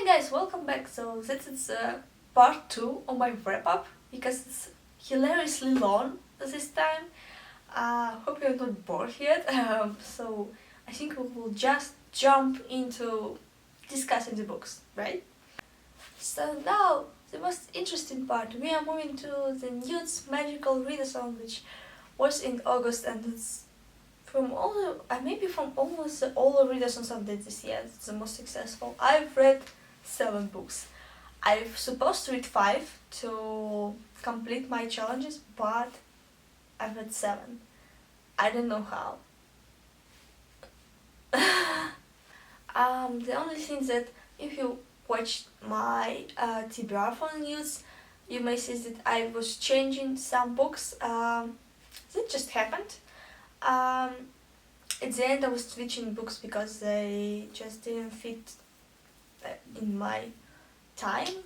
guys, welcome back. So this is part 2 of my wrap-up because it's hilariously long this time. Hope you're not bored yet. So I think we will just jump into discussing the books, right? So now the most interesting part. We are moving to the Newitz magical readathon, which was in August, and it's from almost all the readathons I've did this year. It's the most successful. I've read 7 books. I'm supposed to read 5 to complete my challenges, but I've read 7. I don't know how. The only thing that if you watched my TBR for news, you may see that I was changing some books. That just happened. At the end I was switching books because they just didn't fit in my time.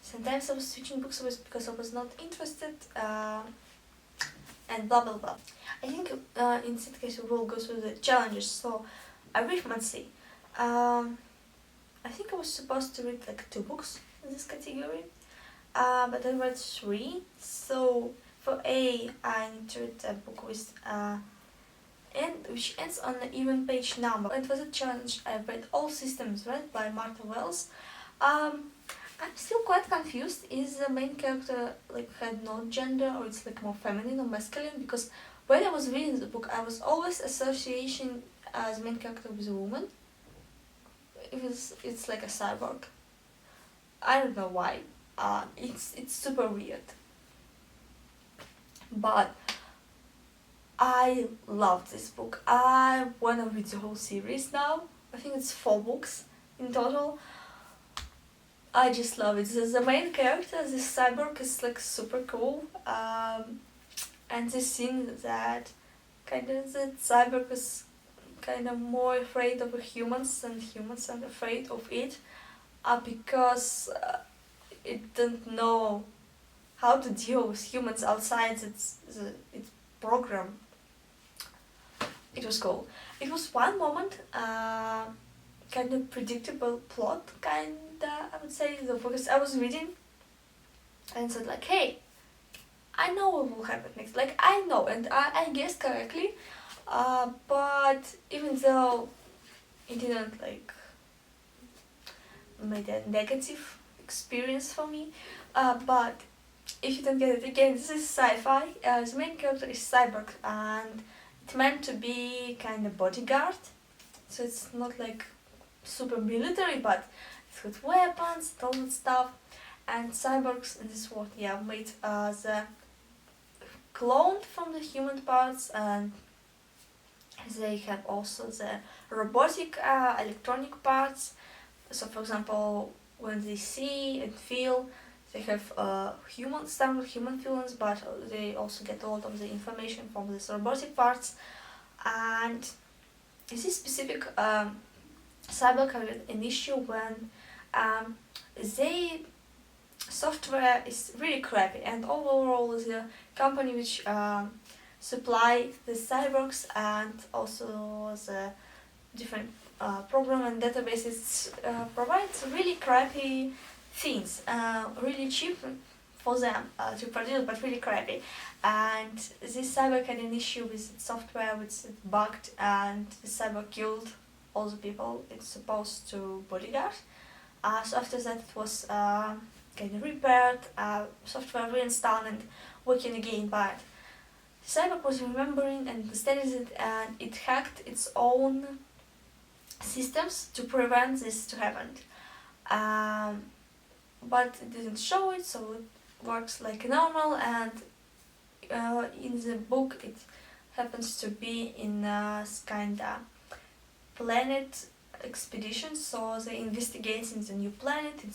Sometimes I was switching books because I was not interested, and blah blah blah. I think in that case we will go through the challenges. So arithmancy. I think I was supposed to read like 2 books in this category, but I read 3. So for A, I need to read a book with which ends on an even page number. It was a challenge. I read All Systems Red by Martha Wells. I'm still quite confused. Is the main character like had no gender, or it's like more feminine or masculine? Because when I was reading the book, I was always associating the main character with a woman. It's like a cyborg. I don't know why. It's super weird. But I love this book. I wanna read the whole series now. I think it's 4 books in total. I just love it. The main character, this cyborg, is like super cool. And the scene that the cyborg is kind of more afraid of humans than humans are afraid of it, because it doesn't know how to deal with humans outside its program. It was cool. It was one moment kind of predictable plot, I would say, because I was reading and said like, hey, I know what will happen next. Like I know, and I guessed correctly, but even though it didn't like made a negative experience for me, but if you don't get it, again, this is sci-fi. The main character is cyborg, and it's meant to be kind of bodyguard, so it's not like super military, but it's got weapons, all that stuff. And cyborgs in this world, made the cloned from the human parts, and they have also the robotic electronic parts. So for example, when they see and feel, they have standard human feelings, but they also get a lot of the information from these robotic parts. And this specific cyborg had an issue when the software is really crappy, and overall the company which supply the cyborgs and also the different program and databases provides really crappy things, really cheap for them to produce, but really crappy. And this cyborg had an issue with its software, which it bugged, and the cyborg killed all the people it's supposed to bodyguard. So after that it was kind of repaired, software reinstalled and working again, but the cyborg was remembering and understanding it, and it hacked its own systems to prevent this to happen. But it didn't show it, so it works like normal. And in the book it happens to be in a kinda planet expedition, so they investigating the new planet. It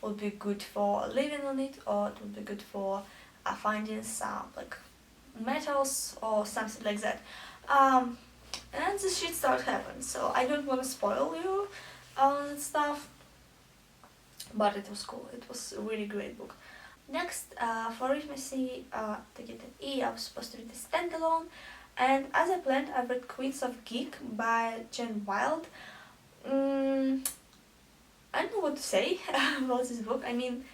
would be good for living on it, or it would be good for finding some like metals or something like that. And this shit started happening, so I don't want to spoil you on that stuff, but it was cool. It was a really great book. Next, for arithmancy, to get an E, I was supposed to read the standalone, and as I planned, I read Queens of Geek by Wilde. to say about this book. I mean,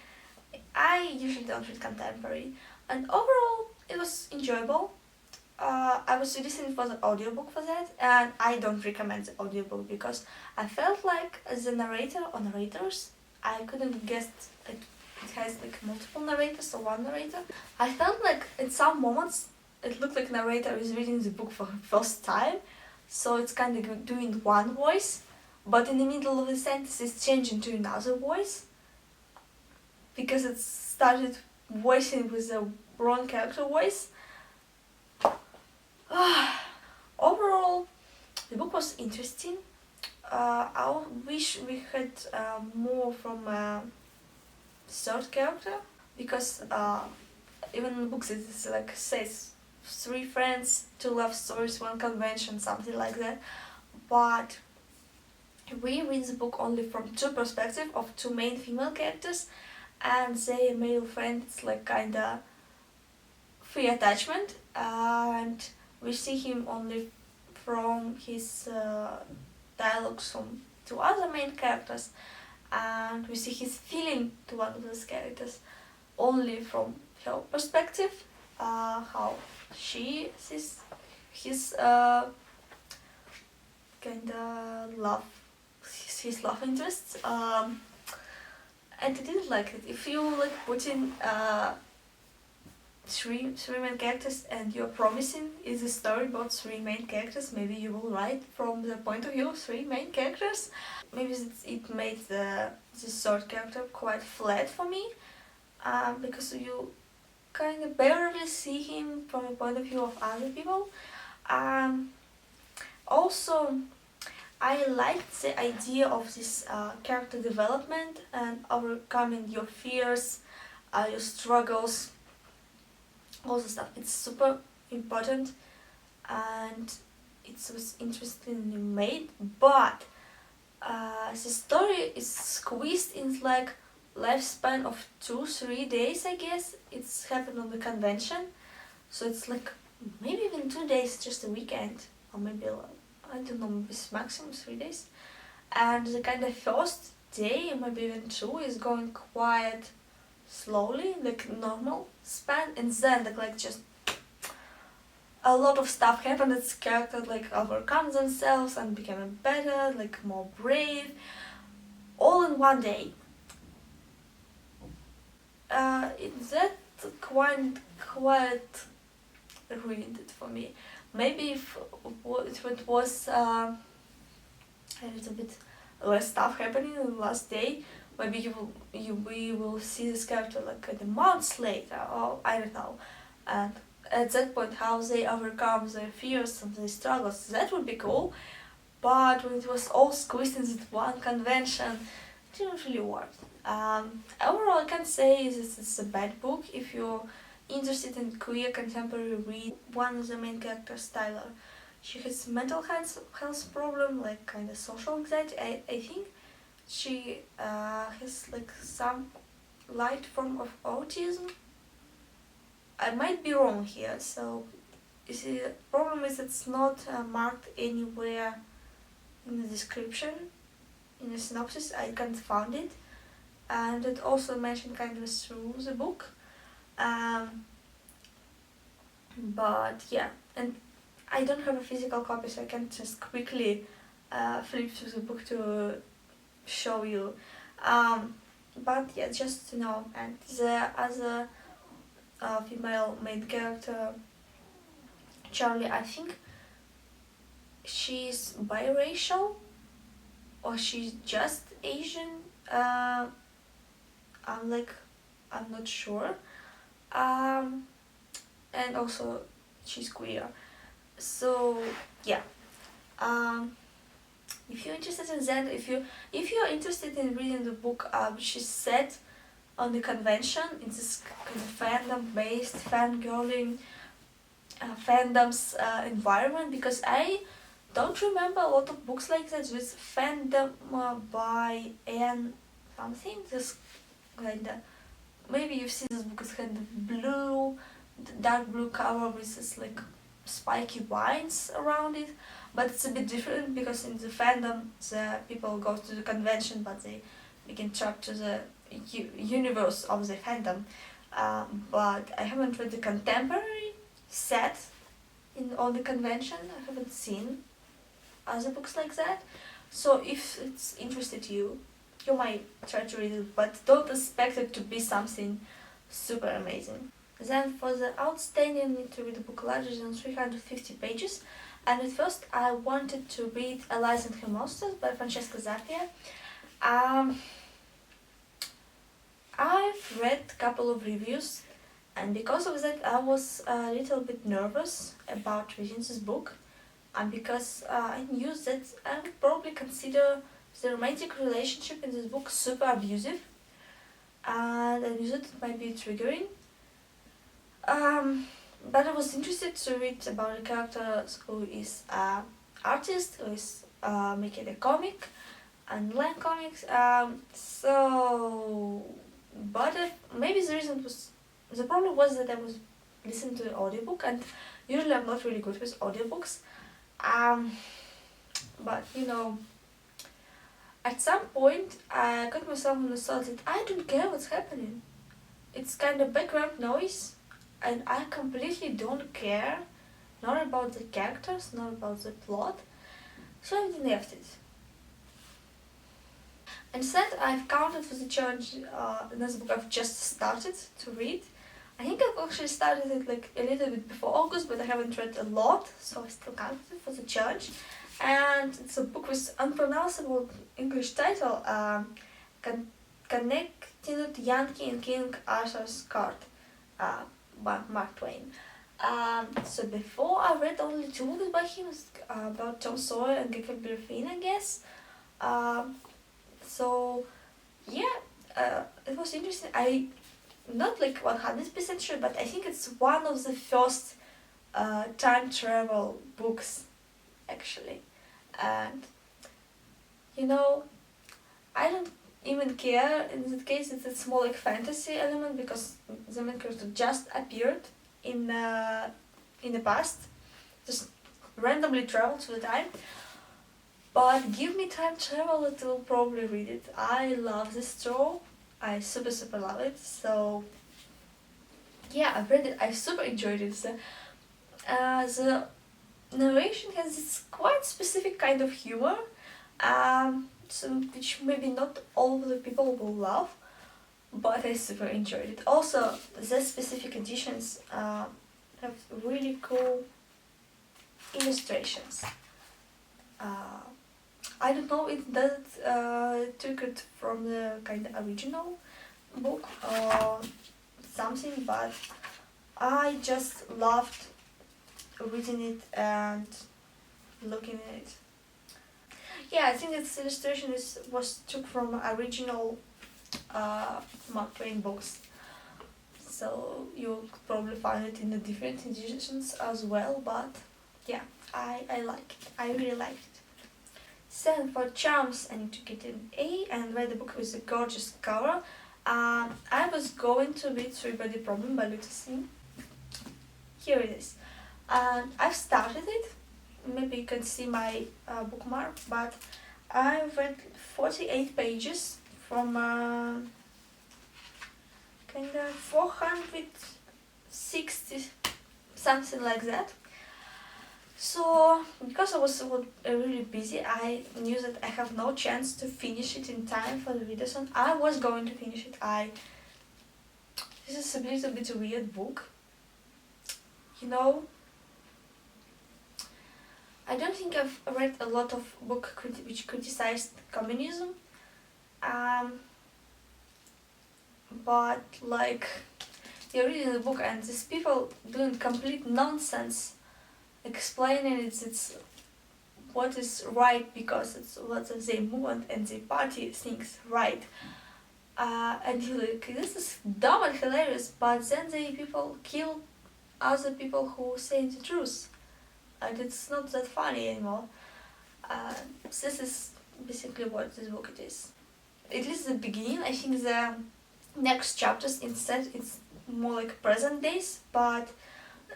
I usually don't read contemporary, and overall it was enjoyable. I was listening for the audiobook for that, and I don't recommend the audiobook because I felt like the narrator or narrators, I couldn't guess it has like multiple narrators or one narrator. I felt like at some moments it looked like narrator is reading the book for the first time, so it's kind of doing one voice, but in the middle of the sentence it's changing to another voice because it started voicing with the wrong character voice. Overall, the book was interesting. I wish we had more from third character because even in the books it like says 3 friends, 2 love stories, 1 convention, something like that. But we read the book only from 2 perspectives of 2 main female characters, and their male friend is like kinda free attachment, and we see him only from his dialogues from 2 other main characters, and we see his feeling to one of those characters only from her perspective, how she sees his kinda love, his love interests, and I didn't like it. If you like put in three main characters and you're promising is a story about 3 main characters, maybe you will write from the point of view of 3 main characters. Maybe it made the third character quite flat for me, because you kind of barely see him from the point of view of other people. Also, I liked the idea of this character development and overcoming your fears, your struggles, all the stuff. It's super important and it was interestingly made, but the story is squeezed in like lifespan of 2-3 days, I guess. It's happened on the convention, so it's like maybe even 2 days, just a weekend, or maybe I don't know, maybe maximum 3 days. And the kind of first day, maybe even 2, is going quite slowly, like normal span, and then like just a lot of stuff happened. Its character like overcome themselves and became better, like more brave, all in 1 day. That quite ruined it for me. Maybe if it was a little bit less stuff happening in the last day, maybe we will see this character like a months later, or I don't know, and at that point how they overcome their fears and their struggles, that would be cool. But when it was all squeezed in that one convention, it didn't really work. Overall, I can't say this is a bad book. If you're interested in queer contemporary read, one of the main characters, Tyler, she has mental health problem, like kind of social anxiety. I think she has like some light form of autism. I might be wrong here, so you see, the problem is it's not marked anywhere in the description, in the synopsis. I can't find it, and it also mentioned kind of through the book. But yeah, and I don't have a physical copy, so I can't just quickly flip through the book to show you. But yeah, just to know. And the other female main character, Charlie, I think she's biracial or she's just Asian. I'm not sure. And also she's queer. So yeah. If you're interested in that, if you're interested in reading the book, which is set on the convention, in this kind of fandom-based, fangirling, fandoms environment, because I don't remember a lot of books like that with fandom by Anne something. This kind of, maybe you've seen this book. It's kind of blue, dark blue cover with this like spiky vines around it. But it's a bit different because in the fandom the people go to the convention but they begin trapped to the universe of the fandom. But I haven't read the contemporary set in all the convention. I haven't seen other books like that. So if it's interested you might try to read it, but don't expect it to be something super amazing. Then for the outstanding, I need to read a book larger than 350 pages. And at first I wanted to read Eliza and Her Monsters by Francesca Zappia. I've read a couple of reviews, and because of that I was a little bit nervous about reading this book, and because I knew that I would probably consider the romantic relationship in this book super abusive, and I knew that it might be triggering. But I was interested to read about a character who is an artist, who is making a comic, and Line comics. But maybe the problem was that I was listening to the audiobook, and usually I'm not really good with audiobooks. But at some point I got myself in the thought that I don't care what's happening. It's kind of background noise, and I completely don't care, not about the characters, not about the plot, so I left it. Instead, I've counted for the challenge another book I've just started to read. I think I've actually started it like a little bit before August, but I haven't read a lot, so I still counted it for the challenge. And it's a book with unpronounceable English title, Connecticut, Yankee and King Arthur's Court, by Mark Twain. So before I read only 2 books by him, about Tom Sawyer and Geek, I guess. So yeah, it was interesting. I not like 100% sure, but I think it's one of the first time travel books actually. And I don't even care in that case. It's more like fantasy element, because the main character just appeared in the past, just randomly traveled to the time. But give me time travel, it will probably read it. I love this story. I super love it. So yeah, I've read it. I super enjoyed it. The narration has this quite specific kind of humor, which maybe not all the people will love, but I super enjoyed it. Also, the specific editions have really cool illustrations. I don't know if that took it from the kind of original book or something, but I just loved reading it and looking at it. Yeah, I think its illustration was took from original Mark Twain books, so you'll probably find it in the different editions as well, but yeah, I like it. I really liked it. So for charms, I need to get an A and read the book with a gorgeous cover. I was going to read Three-Body Problem by Cixin. Here it is. And I've started it. Maybe you can see my bookmark, but I read 48 pages from kind of 460, something like that. So, because I was really busy, I knew that I have no chance to finish it in time for the readathon. I was going to finish it. This is a little bit a weird book. I don't think I've read a lot of books which criticized communism. But like, you're reading the book and these people doing complete nonsense, explaining it's what is right because it's what the movement and the party thinks right. And you're like, this is dumb and hilarious, but then the people kill other people who say the truth. And it's not that funny anymore. This is basically what this book it is. At least the beginning. I think the next chapters instead it's more like present days, but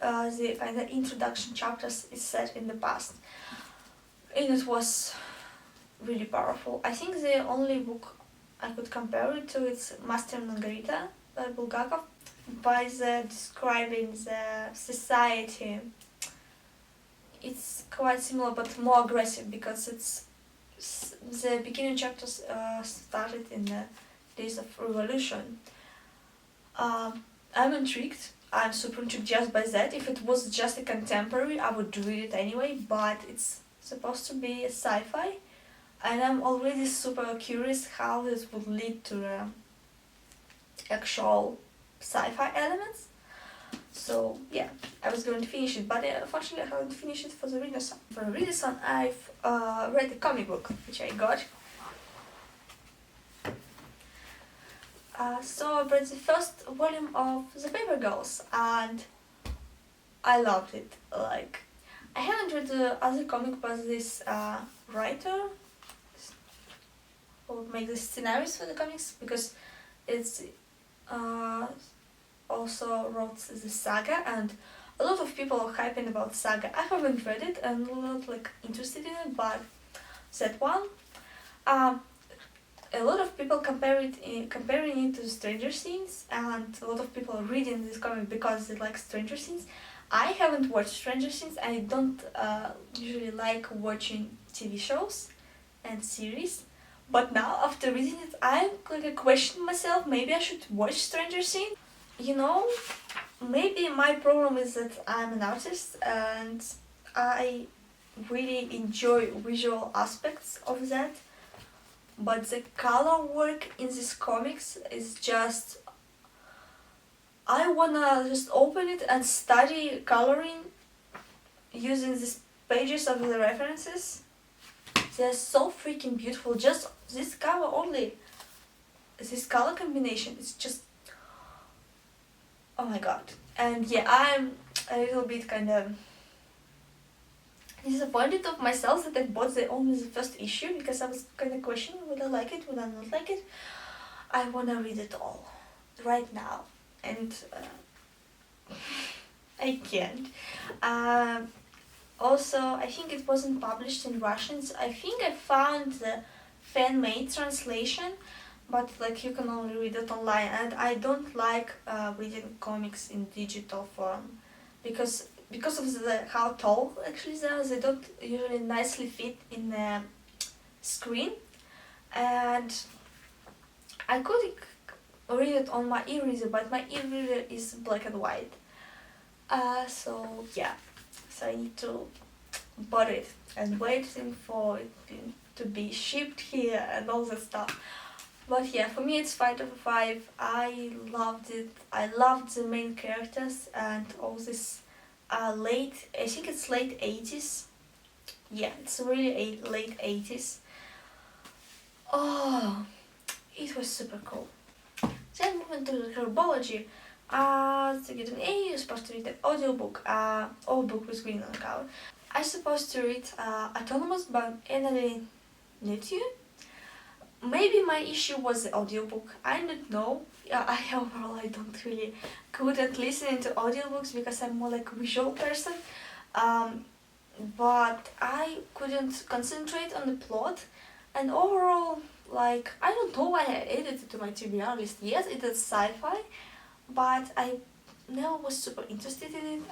the kind of introduction chapters is set in the past. And it was really powerful. I think the only book I could compare it to its Master and Margarita by Bulgakov by describing the society. It's quite similar but more aggressive because the beginning chapters started in the days of revolution. I'm intrigued. I'm super intrigued just by that. If it was just a contemporary, I would read it anyway, but it's supposed to be a sci-fi, and I'm already super curious how this would lead to actual sci-fi elements. So yeah, I was going to finish it, but unfortunately I haven't finished it for the readathon. For the readathon, I've read the comic book, which I got. So I read the first volume of The Paper Girls, and I loved it. Like, I haven't read the other comic by this writer who makes the scenarios for the comics, because it's also wrote the saga, and a lot of people are hyping about saga. I haven't read it and I'm not like interested in it, but that one, a lot of people comparing it to Stranger Things, and a lot of people are reading this comic because they like Stranger Things. I haven't watched Stranger Things. I don't usually like watching TV shows and series, but now after reading it, I'm like questioning myself. Maybe I should watch Stranger Things. You know, maybe my problem is that I'm an artist and I really enjoy visual aspects of that, but the color work in these comics is just... I wanna just open it and study coloring using these pages of the references. They're so freaking beautiful. Just this cover only, this color combination is just... oh my god. And yeah, I'm a little bit kind of disappointed of myself that I bought only the first issue, because I was kind of questioning would I like it, would I not like it. I want to read it all right now, and I can't. Also, I think it wasn't published in Russian. I think I found the fan-made translation, but like you can only read it online, and I don't like reading comics in digital form because of how tall actually they are. They don't usually nicely fit in the screen, and I could read it on my e-reader, but my e-reader is black and white. So yeah, so I need to buy it and waiting for it to be shipped here and all that stuff. But yeah, for me it's 5 over 5. I loved it. I loved the main characters and all this I think it's late 80s. Yeah, it's really late 80s. Oh, it was super cool. Then moving to the herbology. To get an A, you're supposed to read an audiobook, old book with green on the cover. I'm supposed to read Autonomous by Annalee. Maybe my issue was the audiobook. I don't know. Overall I don't really good at listening to audiobooks because I'm more like a visual person. But I couldn't concentrate on the plot, and overall, like, I don't know why I added it to my TBR list. Yes, it is sci-fi, but I never was super interested in it.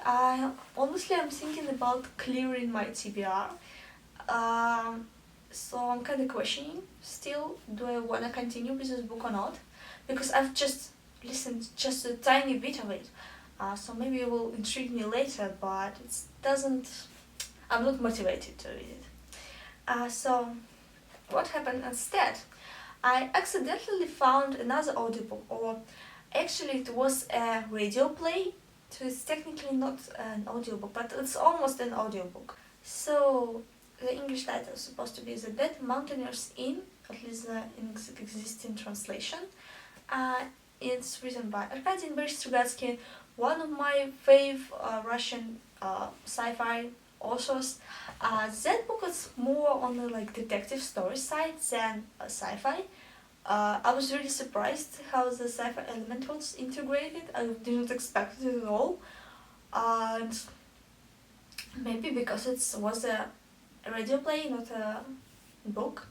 Honestly, I'm thinking about clearing my TBR. So I'm kind of questioning still, do I want to continue with this book or not? Because I've just listened just a tiny bit of it. So maybe it will intrigue me later, but it doesn't... I'm not motivated to read it. So what happened instead? I accidentally found another audiobook, or actually it was a radio play, so it's technically not an audiobook, but it's almost an audiobook. So the English title is supposed to be The Dead Mountaineer's Inn, at least the existing translation. It's written by Arkady and Boris Strugatsky, one of my fave Russian sci-fi authors. That book is more on the like detective story side than sci-fi. I was really surprised how the sci-fi element was integrated. I didn't expect it at all. And maybe because it was a radio play, not a book.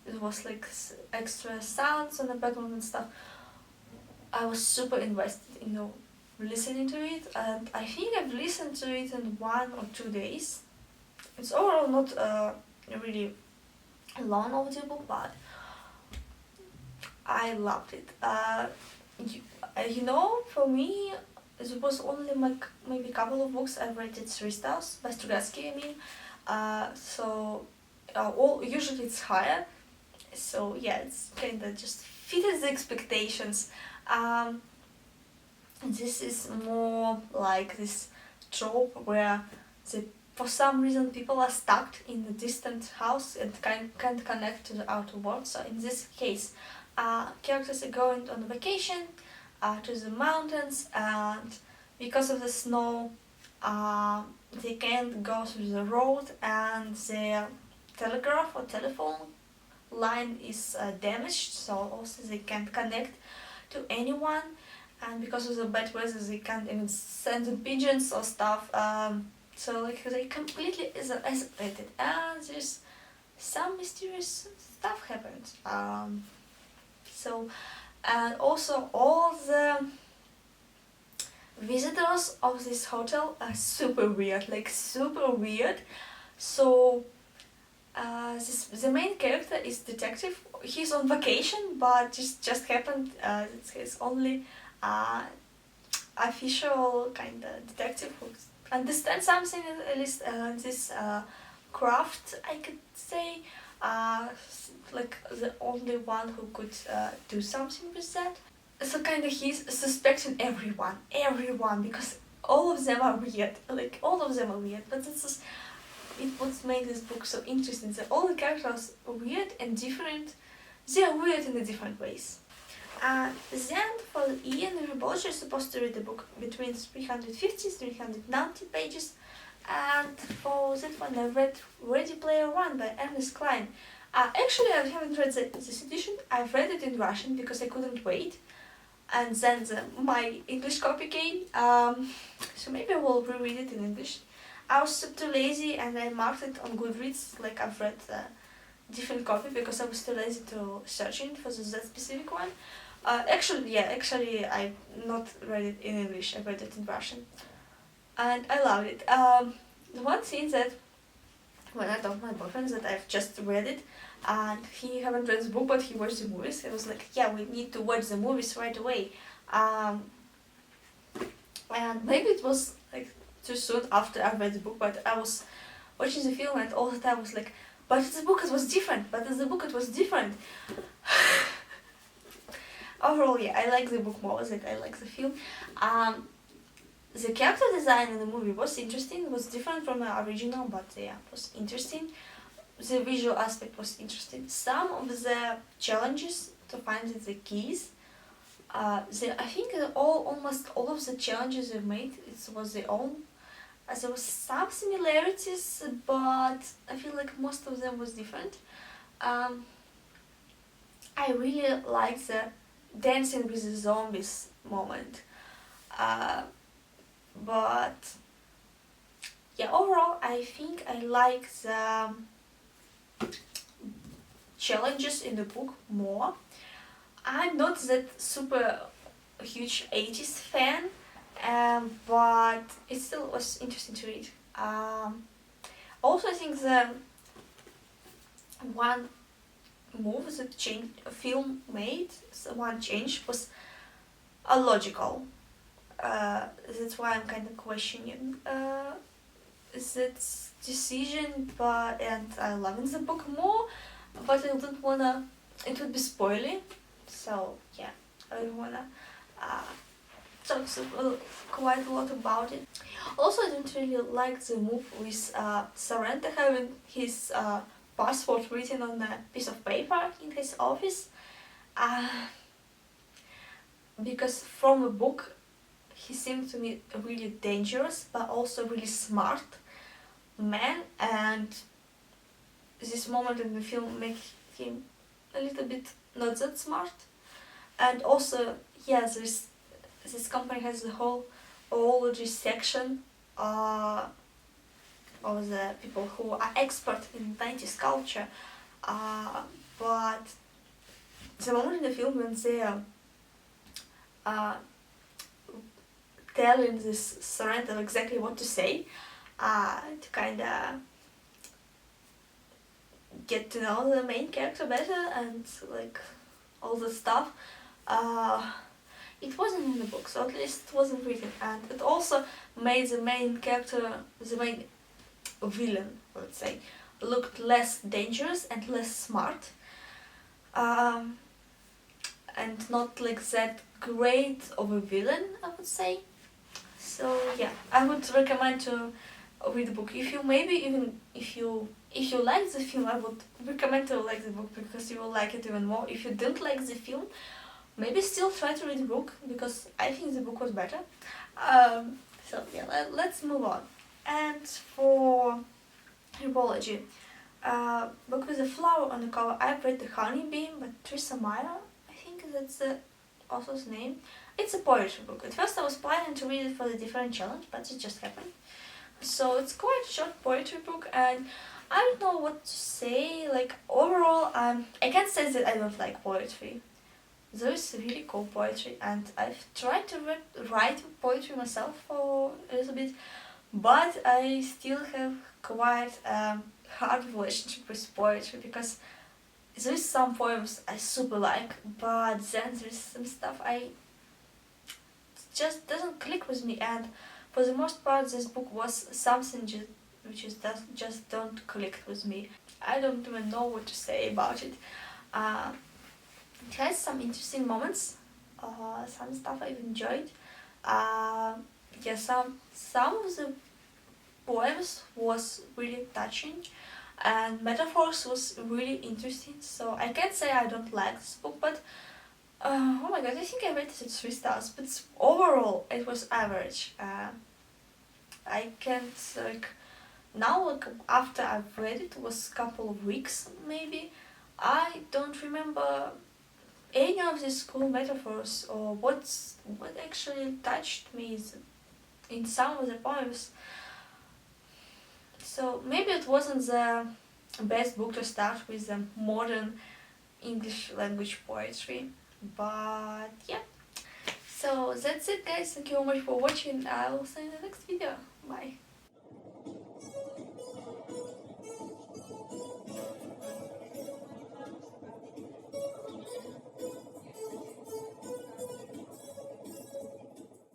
it was like extra sounds on the background and stuff. I was super invested in listening to it, and I think I've listened to it in 1 or 2 days. It's overall not a really long audiobook, but I loved it. For me, it was only like maybe a couple of books I've read. It's Trista by Strugatsky, I mean. Usually it's higher. So yeah, it's kind of just fitted the expectations. This is more like this trope where for some reason people are stuck in a distant house and can't connect to the outer world. So in this case, characters are going on vacation to the mountains, and because of the snow, they can't go through the road, and their telegraph or telephone line is damaged, so also they can't connect to anyone, and because of the bad weather they can't even send the pigeons or stuff, so like they completely isolated, and there's some mysterious stuff happens. And also all the visitors of this hotel are super weird. So the main character is detective. He's on vacation, but just happened it's only official kind of detective who understands something, at least this craft, I could say. Like the only one who could do something with that. So kind of he's suspecting everyone, because all of them are weird. But this is what makes this book so interesting. That all the characters are weird and different. They are weird in the different ways. Then for Ian, everybody is supposed to read the book between 350 390 pages. And for that one I read Ready Player One by Ernest Cline. Actually, I haven't read this edition. I've read it in Russian because I couldn't wait. And then my English copy came. So maybe I will reread it in English. I was too lazy and I marked it on Goodreads, like I've read a different copy, because I was too lazy to search it for that specific one. Actually, I not read it in English. I read it in Russian. And I loved it. The one thing that when I told my boyfriend that I've just read it, and he haven't read the book but he watched the movies, I was like, yeah, we need to watch the movies right away. And maybe it was like too soon after I read the book, but I was watching the film and all the time I was like, but the book it was different. Overall, yeah, I like the book more than I like the film. The character design in the movie was interesting. It was different from the original, but yeah, it was interesting. The visual aspect was interesting. Some of the challenges to find the keys, I think almost all of the challenges they made, it was their own. There was some similarities, but I feel like most of them was different. I really like the dancing with the zombies moment. But yeah, overall I think I like the challenges in the book more. I'm not that super huge 80s fan, but it still was interesting to read. Also, I think the one move that film made, so one change was logical. That's why I'm kind of questioning that decision, and I love the book more, but I don't wanna, it would be spoiling, so yeah, I don't wanna talk quite a lot about it. Also, I don't really like the move with Saranta having his password written on a piece of paper in his office, because from a book he seemed to me a really dangerous but also really smart man, and this moment in the film makes him a little bit not that smart. And also, yeah, this company has the whole zoology section of the people who are expert in 90s culture, but the moment in the film when they are telling this surrender exactly what to say, to kind of get to know the main character better and like all the stuff. It wasn't in the book, so at least it wasn't written, and it also made the main character, the main villain, let's say, looked less dangerous and less smart, and not like that great of a villain, I would say. So yeah, I would recommend to read the book. If you maybe even if you like the film, I would recommend to like the book because you will like it even more. If you didn't like the film, maybe still try to read the book because I think the book was better. So yeah, let's move on. And for herbology, book with a flower on the cover, I've read the Honeybee by Trista, I think that's the author's name. It's a poetry book. At first I was planning to read it for the different challenge, but it just happened. So it's quite a short poetry book, and I don't know what to say. Like overall, I can't say that I don't like poetry. There is really cool poetry, and I've tried to write poetry myself for a little bit, but I still have quite a hard relationship with poetry because there is some poems I super like, but then there is some stuff it just doesn't click with me, and for the most part this book was something which just don't click with me. I don't even know what to say about it. It has some interesting moments, some stuff I've enjoyed. Yeah, some of the poems was really touching, and metaphors was really interesting. So I can't say I don't like this book, but oh my god, I think I rated it 3 stars, but overall it was average. I can't like now, like after I've read it, was a couple of weeks maybe. I don't remember any of these cool metaphors or what actually touched me in some of the poems. So maybe it wasn't the best book to start with the modern English language poetry, but yeah. So that's it guys, thank you very much for watching. I'll see you in the next video. Bye.